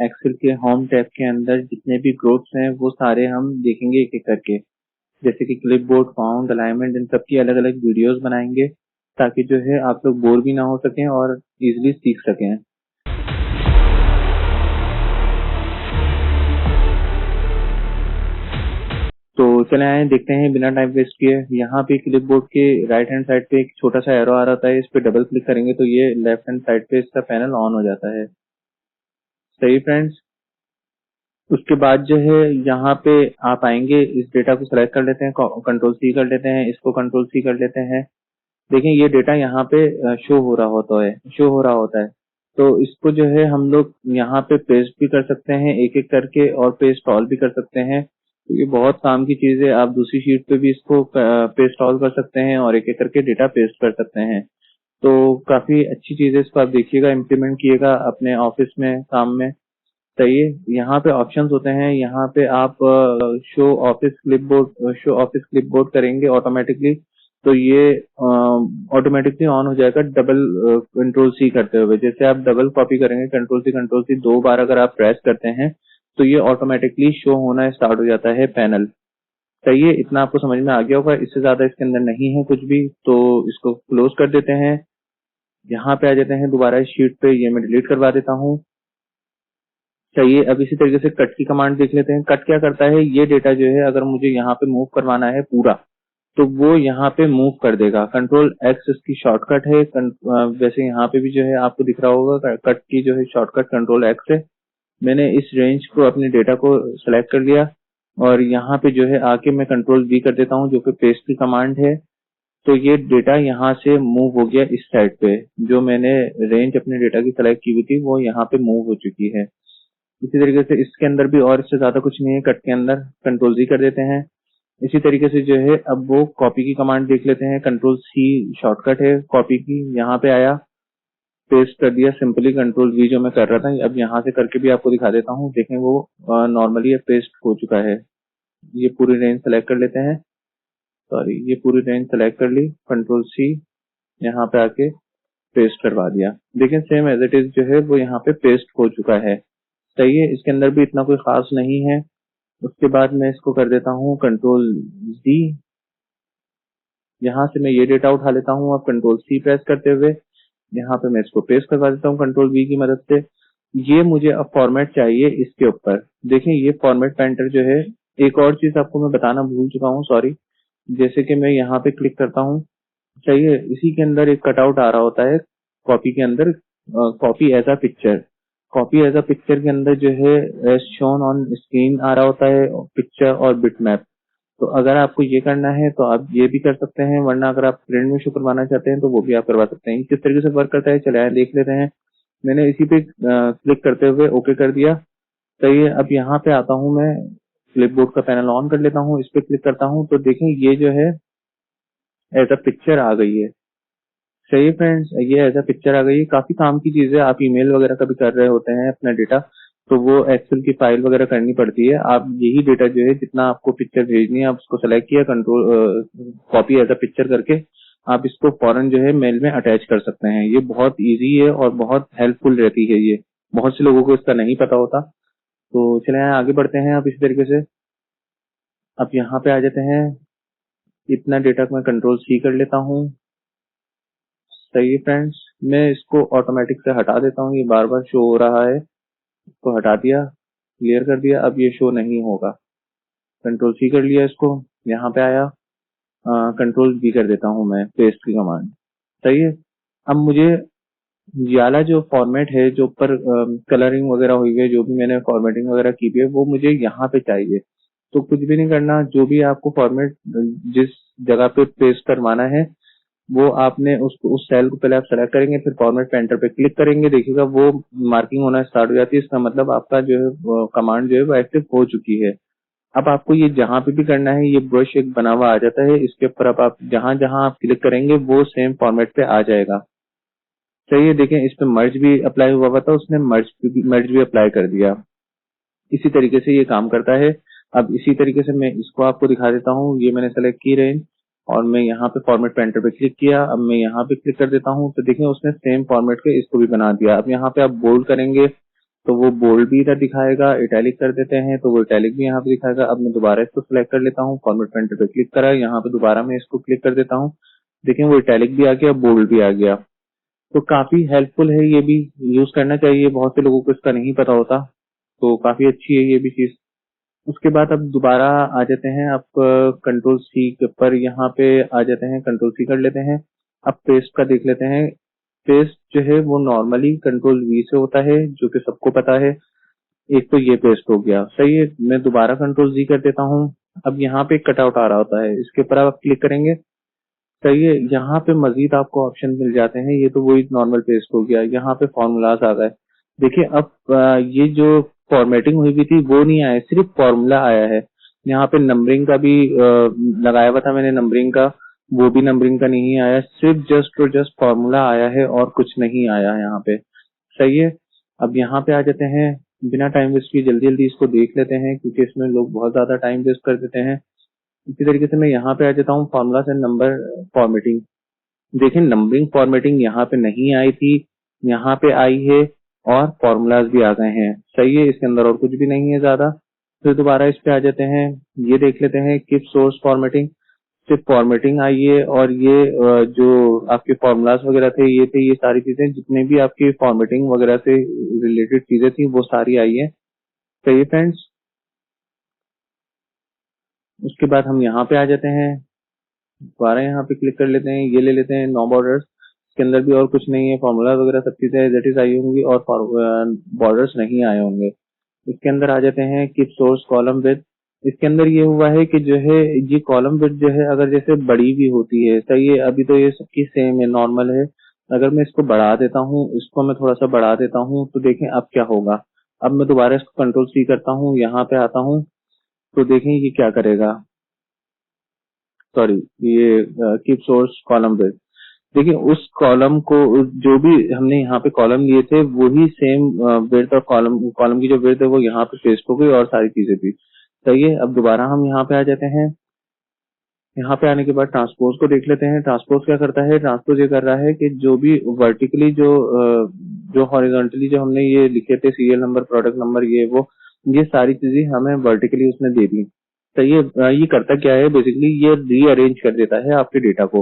Excel के home tab के अंदर जितने भी ग्रुप्स हैं वो सारे हम देखेंगे एक एक करके, जैसे कि क्लिपबोर्ड, फाउंड, अलाइनमेंट, इन सब की अलग अलग वीडियोस बनाएंगे ताकि जो है आप लोग बोर भी ना हो सकें और इजीली सीख सकें। तो चले आए देखते हैं बिना टाइम वेस्ट किए। यहाँ पे क्लिपबोर्ड के राइट हैंड साइड पे एक छोटा सा एरो आ रहा है, इस पे डबल क्लिक करेंगे तो ये लेफ्ट हैंड साइड पे इसका पैनल ऑन हो जाता है। सही फ्रेंड्स। उसके बाद जो है यहाँ पे आप आएंगे, इस डेटा को सिलेक्ट कर लेते हैं, कंट्रोल सी कर लेते हैं, इसको कंट्रोल सी कर लेते हैं। देखिए ये डेटा यहाँ पे शो हो रहा होता है। तो इसको जो है हम लोग यहाँ पे पेस्ट भी कर सकते हैं एक एक करके और पेस्ट ऑल भी कर सकते हैं। तो ये बहुत काम की चीज है, आप दूसरी शीट पे भी इसको पेस्ट ऑल कर सकते हैं और एक एक करके डेटा पेस्ट कर सकते हैं। तो काफी अच्छी चीज है, इसको आप देखिएगा, इम्प्लीमेंट किएगा अपने ऑफिस में, काम में। सही है। यहाँ पे ऑप्शंस होते हैं, यहाँ पे आप शो ऑफिस क्लिपबोर्ड करेंगे ऑटोमेटिकली तो ये ऑटोमेटिकली ऑन हो जाएगा डबल कंट्रोल सी करते हुए। जैसे आप डबल कॉपी करेंगे, कंट्रोल सी 2 बार अगर आप प्रेस करते हैं तो ये ऑटोमेटिकली शो होना स्टार्ट हो जाता है पैनल। सही है। इतना आपको समझ में आ गया होगा, इससे ज्यादा इसके अंदर नहीं है कुछ भी। तो इसको क्लोज कर देते हैं, यहाँ पे आ जाते हैं दोबारा इस शीट पे, ये मैं डिलीट करवा देता हूँ। चाहिए। अब इसी तरीके से कट की कमांड देख लेते हैं। कट क्या करता है, ये डेटा जो है अगर मुझे यहाँ पे मूव करवाना है पूरा तो वो यहाँ पे मूव कर देगा। कंट्रोल एक्स इसकी शॉर्टकट है। वैसे यहाँ पे भी जो है आपको दिख रहा होगा कट की जो है शॉर्टकट कंट्रोल एक्स है। मैंने इस रेंज को अपने डेटा को सिलेक्ट कर लिया और यहाँ पे जो है आके मैं कंट्रोल वी कर देता हूँ जो कि पेस्ट की कमांड है। तो ये डेटा यहाँ से मूव हो गया इस साइड पे, जो मैंने रेंज अपने डेटा की सिलेक्ट की हुई थी वो यहाँ पे मूव हो चुकी है। इसी तरीके से इसके अंदर भी और इससे ज्यादा कुछ नहीं है, कट के अंदर कंट्रोल जी कर देते हैं। इसी तरीके से जो है अब वो कॉपी की कमांड देख लेते हैं। कंट्रोल सी शॉर्टकट है कॉपी की, यहाँ पे आया, पेस्ट कर दिया सिंपली। कंट्रोल वी जो मैं कर रहा था अब यहाँ से करके भी आपको दिखा देता हूँ। देखें वो नॉर्मली पेस्ट हो चुका है। ये पूरी रेंज सेलेक्ट कर लेते हैं, सॉरी ये पूरी रेंज सेलेक्ट कर ली, कंट्रोल सी यहाँ पे आके पेस्ट करवा दिया। देखें सेम एज इट इज जो है वो यहाँ पे पेस्ट हो चुका है। सही है। इसके अंदर भी इतना कोई खास नहीं है। उसके बाद मैं इसको कर देता हूँ कंट्रोल डी, यहाँ से मैं ये डेटा उठा लेता हूँ। अब कंट्रोल सी प्रेस करते हुए यहाँ पे मैं इसको पेस्ट करवा देता हूँ कंट्रोल वी की मदद से। ये मुझे अब फॉर्मेट चाहिए इसके ऊपर। देखें ये फॉर्मेट पेंटर जो है, एक और चीज आपको मैं बताना भूल चुका हूँ, सॉरी। जैसे कि मैं यहाँ पे क्लिक करता हूँ, चाहिए, इसी के अंदर एक कटआउट आ रहा होता है कॉपी के अंदर, copy as a picture. Copy as a picture के अंदर जो है एज शोन ऑन स्क्रीन आ रहा होता है पिक्चर और बिटमैप। तो अगर आपको ये करना है तो आप ये भी कर सकते हैं, वरना अगर आप प्रिंट में शो करवाना चाहते हैं तो वो भी आप करवा सकते हैं। किस तरीके से वर्क करता है चले आए देख लेते हैं। मैंने इसी पे क्लिक करते हुए ओके कर दिया। सही है। अब यहाँ पे आता हूँ मैं, क्लिपबोर्ड का पैनल ऑन कर लेता हूँ, इस पे क्लिक करता हूँ तो देखें ये जो है एज अ पिक्चर आ गई है। सही है फ्रेंड्स, ये एज अ पिक्चर आ गई है। काफी काम की चीज है। आप ईमेल वगैरह का भी कर रहे होते हैं अपना डेटा, तो वो एक्सेल की फाइल वगैरह करनी पड़ती है। आप यही डेटा जो है जितना आपको पिक्चर भेजनी है आप उसको सेलेक्ट किया, control copy as a picture करके आप इसको फौरन जो है मेल में अटैच कर सकते हैं। ये बहुत इजी है और बहुत हेल्पफुल रहती है ये, बहुत से लोगों को इसका नहीं पता होता। तो चले आगे बढ़ते हैं। आप इसी तरीके से अब यहाँ पे आ जाते हैं। इतना डेटा को मैं कंट्रोल सी कर लेता हूँ। सही है फ्रेंड्स। मैं इसको ऑटोमेटिक से हटा देता हूँ, ये बार बार शो हो रहा है, इसको हटा दिया, क्लियर कर दिया। अब ये शो नहीं होगा। कंट्रोल सी कर लिया इसको, यहाँ पे आया, कंट्रोल वी कर देता हूँ मैं, पेस्ट की कमांड। सही है। अब मुझे ये वाला जो फॉर्मेट है, जो ऊपर कलरिंग वगैरह हुई है, जो भी मैंने फॉर्मेटिंग वगैरह की है वो मुझे यहाँ पे चाहिए। तो कुछ भी नहीं करना, जो भी आपको फॉर्मेट जिस जगह पे पेस्ट करवाना है वो आपने उसको, उस सेल को पहले आप सेलेक्ट करेंगे, फिर फॉर्मेट पेंटर पे क्लिक करेंगे, देखिएगा वो मार्किंग होना स्टार्ट हो जाती है। इसका मतलब आपका जो है कमांड जो है वो एक्टिव हो चुकी है। अब आपको ये जहां पे भी करना है, ये ब्रश एक बना हुआ आ जाता है, इसके ऊपर अब आप जहां जहां आप क्लिक करेंगे वो सेम फॉर्मेट पे आ जाएगा। सही है। देखें इस पे मर्ज भी अप्लाई हुआ था, उसने मर्ज भी अप्लाई कर दिया। इसी तरीके से ये काम करता है। अब इसी तरीके से मैं इसको आपको दिखा देता हूँ। ये मैंने सेलेक्ट की रेंज और मैं यहाँ पे फॉर्मेट पेंटर पे क्लिक किया। अब मैं यहाँ पे क्लिक कर देता हूँ तो देखें उसने सेम फॉर्मेट के इसको भी बना दिया। अब यहाँ पे आप बोल्ड करेंगे तो वो बोल्ड भी इधर दिखाएगा, इटैलिक कर देते हैं तो वो इटैलिक भी यहाँ पे दिखाएगा। अब मैं दोबारा इसको सिलेक्ट कर लेता हूँ, फॉर्मेट पेंटर पे क्लिक करा, यहाँ पे दोबारा मैं इसको क्लिक कर देता हूँ। देखिए वो इटैलिक भी आ गया, बोल्ड भी आ गया। तो काफी हेल्पफुल है, ये भी यूज करना चाहिए, बहुत से लोगों को इसका नहीं पता होता, तो काफी अच्छी है ये भी चीज। उसके बाद अब दोबारा आ जाते हैं, आप कंट्रोल सी के ऊपर यहाँ पे आ जाते हैं, कंट्रोल सी कर लेते हैं। अब पेस्ट का देख लेते हैं। पेस्ट जो है वो नॉर्मली कंट्रोल वी से होता है, जो कि सबको पता है। एक तो ये पेस्ट हो गया, सही है। मैं दोबारा कंट्रोल जी कर देता हूँ। अब यहाँ पे एक कटआउट आ रहा होता है, इसके ऊपर आप क्लिक करेंगे, सही है। यहाँ पे मजीद आपको ऑप्शन मिल जाते हैं, ये तो वही नॉर्मल पेस्ट हो गया। यहाँ पे फॉर्मूलाज आ गए। देखिए अब ये जो फॉर्मेटिंग हुई भी थी वो नहीं आया, सिर्फ फॉर्मूला आया है। यहाँ पे नंबरिंग का भी लगाया हुआ था मैंने, नंबरिंग का, वो भी नंबरिंग का नहीं आया, सिर्फ जस्ट और जस्ट फॉर्मूला आया है और कुछ नहीं आया है यहाँ पे, सही है। अब यहाँ पे आ जाते हैं, बिना टाइम वेस्ट किए जल्दी जल्दी इसको देख लेते हैं, क्योंकि इसमें लोग बहुत ज्यादा टाइम वेस्ट कर देते हैं। इसी तरीके से मैं यहाँ पे आ जाता हूँ, फॉर्मूला से नंबर फॉर्मेटिंग। देखिए नंबरिंग फॉर्मेटिंग यहाँ पे नहीं आई थी, यहाँ पे आई है, और फॉर्मूलाज भी आ गए हैं, सही है। इसके अंदर और कुछ भी नहीं है ज्यादा। फिर दोबारा इस पे आ जाते हैं, ये देख लेते हैं कीप सोर्स फॉर्मेटिंग। सिर्फ फॉर्मेटिंग आई है, और ये जो आपके फॉर्मूलाज वगैरह थे, ये थे, ये सारी चीजें जितने भी आपकी फॉर्मेटिंग वगैरह से रिलेटेड चीजें थी वो सारी आई है, सही है फ्रेंड्स। उसके बाद हम यहाँ पे आ जाते हैं, दोबारा यहाँ पे क्लिक कर लेते हैं, ये ले लेते हैं नो बॉर्डर्स। इसके अंदर भी और कुछ नहीं है, फॉर्मूला वगैरह सब चीजें दैट इज आई होंगी, और बॉर्डर्स नहीं आए होंगे। इसके अंदर आ जाते हैं कीप सोर्स कॉलम विद। इसके अंदर ये हुआ है कि जो है ये कॉलम विद जो है, अगर जैसे बड़ी भी होती है, सही है, अभी तो ये सबकी सेम है, नॉर्मल है। अगर मैं इसको बढ़ा देता हूँ, इसको मैं थोड़ा सा बढ़ा देता हूँ, तो देखें अब क्या होगा। अब मैं दोबारा इसको कंट्रोल सी करता हूँ, यहाँ पे आता हूँ, तो देखें ये क्या करेगा। सॉरी, ये कीप सोर्स कॉलम विद। देखिए उस कॉलम को, जो भी हमने यहाँ पे कॉलम लिए थे वही सेम विड्थ, और कॉलम कॉलम की जो विड्थ है वो यहाँ पे पेस्ट हो गई, और सारी चीजें थी, सही है। अब दोबारा हम यहाँ पे आ जाते हैं। यहाँ पे आने के बाद ट्रांसपोज को देख लेते हैं। ट्रांसपोज क्या करता है, ट्रांसपोज ये कर रहा है कि जो भी वर्टिकली जो हॉरिजॉन्टली जो हमने ये लिखे थे, सीरियल नंबर, प्रोडक्ट नंबर, ये सारी चीजें हमें वर्टिकली उसने दे दी, सही है। ये करता क्या है, बेसिकली ये रीअरेंज कर देता है आपके डेटा को,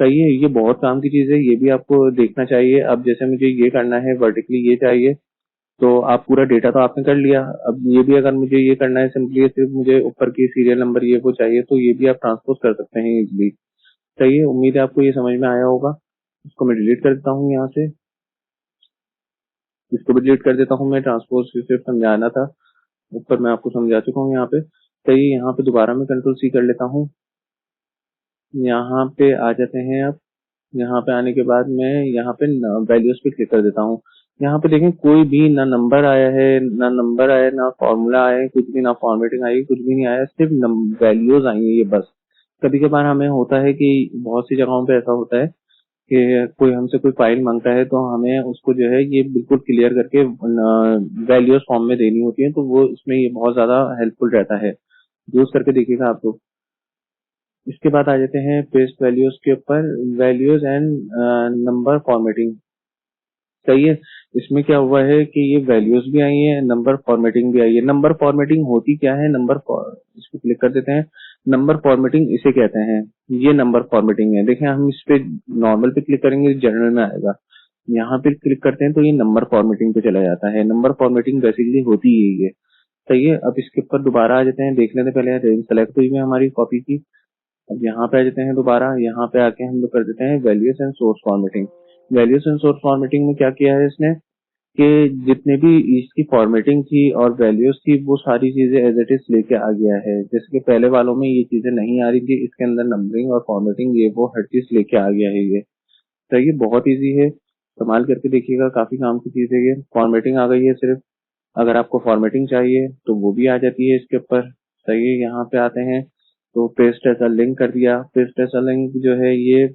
सही है। ये बहुत काम की चीज है, ये भी आपको देखना चाहिए। अब जैसे मुझे ये करना है, वर्टिकली ये चाहिए, तो आप पूरा डेटा तो आपने कर लिया। अब ये भी अगर मुझे ये करना है, सिंपली सिर्फ मुझे ऊपर की सीरियल नंबर ये वो चाहिए, तो ये भी आप ट्रांसपोज कर सकते हैं इजिली, सही है। उम्मीद है आपको ये समझ में आया होगा। इसको मैं डिलीट कर देता हूँ यहाँ से, इसको भी डिलीट कर देता हूँ मैं, ट्रांसपोज सिर्फ समझाना था, ऊपर मैं आपको समझा चुका हूँ यहाँ पे, सही है। यहाँ पे दोबारा मैं कंट्रोल सी कर लेता हूँ, यहाँ पे आ जाते हैं। अब यहाँ पे आने के बाद मैं यहाँ पे वैल्यूज पे क्लिक कर देता हूँ। यहाँ पे देखें कोई भी ना नंबर आया है, ना नंबर आया, ना फॉर्मूला आया है, कुछ भी, ना फॉर्मेटिंग आई, कुछ भी नहीं आया, सिर्फ वैल्यूज आई है ये बस। कभी कभार हमें होता है कि बहुत सी जगहों पे ऐसा होता है कि कोई हमसे कोई फाइल मांगता है, तो हमें उसको जो है ये बिल्कुल क्लियर करके वैल्यूज फॉर्म में देनी होती है, तो वो इसमें ये बहुत ज्यादा हेल्पफुल रहता है, यूज करके देखिएगा आप लोग। इसके बाद आ जाते हैं पेस्ट वैल्यूज के ऊपर, वैल्यूज एंड नंबर फॉर्मेटिंग, सही है। इसमें क्या हुआ है कि ये वैल्यूज भी आई है, नंबर फॉर्मेटिंग भी आई है। नंबर फॉर्मेटिंग होती क्या है, इसको क्लिक कर देते हैं। नंबर फॉर्मेटिंग इसे कहते हैं, ये नंबर फॉर्मेटिंग है। देखें हम इस पे नॉर्मल पे क्लिक करेंगे, जनरल में आएगा, यहाँ पे क्लिक करते हैं तो ये नंबर फॉर्मेटिंग पे चला जाता है। नंबर फॉर्मेटिंग बेसिकली होती यही है, सही है। अब इसके ऊपर दोबारा आ जाते हैं, देख लेते हैं, पहले रेंज सेलेक्ट हुई है हमारी कॉपी की। अब यहाँ पे आ जाते हैं दोबारा, यहाँ पे आके हम लोग कर देते हैं values and source formatting. Values and source formatting में क्या किया है इसने, कि जितने भी इसकी फॉर्मेटिंग थी और वैल्यूज थी वो सारी चीजें एज इट इज लेके आ गया है। जैसे कि पहले वालों में ये चीजें नहीं आ रही थी, इसके अंदर नंबरिंग और फॉर्मेटिंग ये वो हर चीज लेके आ गया है ये। तो ये बहुत ईजी है, इस्तेमाल करके देखिएगा, काफी काम की चीज है ये। फॉर्मेटिंग आ गई है सिर्फ, अगर आपको फॉर्मेटिंग चाहिए तो वो भी आ जाती है इसके ऊपर, सही है। यहाँ पे आते हैं तो पेस्ट एज अ लिंक कर दिया। पेस्ट एज अ लिंक जो है ये,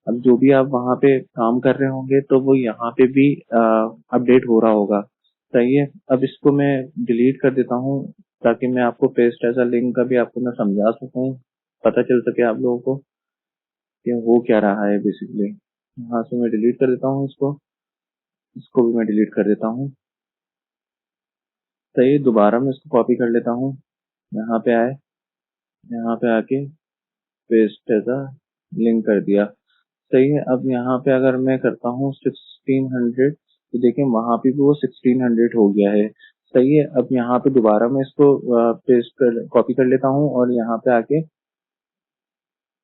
अब जो भी आप वहाँ पे काम कर रहे होंगे तो वो यहाँ पे भी अपडेट हो रहा होगा, सही है। अब इसको मैं डिलीट कर देता हूँ, ताकि मैं आपको पेस्ट एज अ लिंक का भी आपको मैं समझा सकूँ, पता चल सके आप लोगों को कि हो क्या रहा है बेसिकली। यहाँ से मैं डिलीट कर देता हूँ इसको, इसको भी मैं डिलीट कर देता हूँ। सही है, दोबारा मैं इसको कॉपी कर लेता हूँ। यहाँ पे आए, यहाँ पे आके पेस्ट ऐसा लिंक कर दिया। सही है, अब यहाँ पे अगर मैं करता हूँ 1600 तो देखिए वहां पे भी वो 1600 हो गया है। सही है, अब यहाँ पे दोबारा मैं इसको पेस्ट कर कॉपी कर लेता हूँ और यहाँ पे आके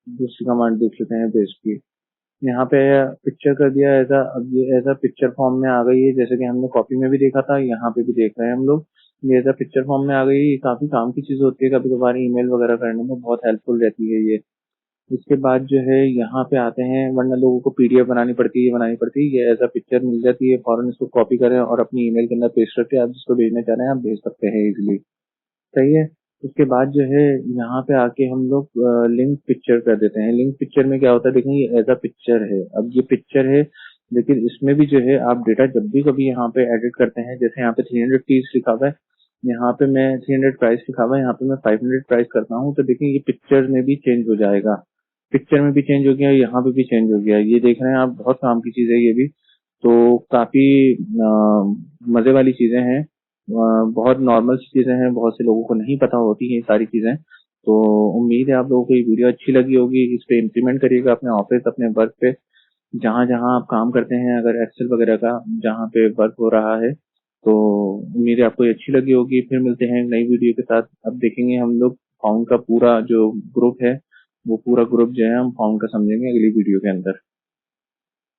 दूसरी कमांड देख लेते हैं पेस्ट की। यहाँ पे पिक्चर कर दिया ऐसा, अब ये ऐसा पिक्चर फॉर्म में आ गई है, जैसे कि हमने कॉपी में भी देखा था, यहाँ पे भी देख रहे हैं हम लोग। ये ऐसा पिक्चर फॉर्म में आ गई, ये काफी काम की चीज होती है, कभी कभार ईमेल वगैरह करने में बहुत हेल्पफुल रहती है ये। इसके बाद जो है यहाँ पे आते हैं, वरना लोगों को पीडीएफ बनानी पड़ती है, ये बनानी पड़ती है, ये ऐसा पिक्चर मिल जाती है, फौरन इसको कॉपी करें और अपनी ईमेल के अंदर पेस्ट करके आप जिसको भेजना चाह रहे हैं आप भेज सकते हैं इजिली। सही है, उसके बाद जो है यहाँ पे आके हम लोग लिंक पिक्चर कर देते हैं। लिंक पिक्चर में क्या होता है, देखें ये एज अ पिक्चर है, अब ये पिक्चर है, लेकिन इसमें भी जो है आप डेटा जब भी कभी यहाँ पे एडिट करते हैं, जैसे यहाँ पे 300 पीस लिखा हुआ है, यहाँ पे मैं 300 प्राइस लिखा हुआ है, यहाँ पे मैं 500 प्राइस करता हूँ, तो देखिए ये पिक्चर में भी चेंज हो जाएगा, पिक्चर में भी चेंज हो गया, यहाँ पे भी चेंज हो गया, ये देख रहे हैं आप, बहुत काम की चीज है ये भी। तो काफी मजे वाली चीजें हैं, बहुत नॉर्मल चीजें हैं, बहुत से लोगों को नहीं पता होती है ये सारी चीजें। तो उम्मीद है आप लोगों को ये वीडियो अच्छी लगी होगी, इस पे इम्प्लीमेंट करिएगा अपने ऑफिस, अपने वर्क पे, जहाँ जहाँ आप काम करते हैं, अगर एक्सेल वगैरह का जहाँ पे वर्क हो रहा है। तो उम्मीद है आपको ये अच्छी लगी होगी। फिर मिलते हैं नई वीडियो के साथ। अब देखेंगे हम लोग फाउंड का पूरा जो ग्रुप है, वो पूरा ग्रुप जो है हम फाउंड का समझेंगे अगली वीडियो के अंदर।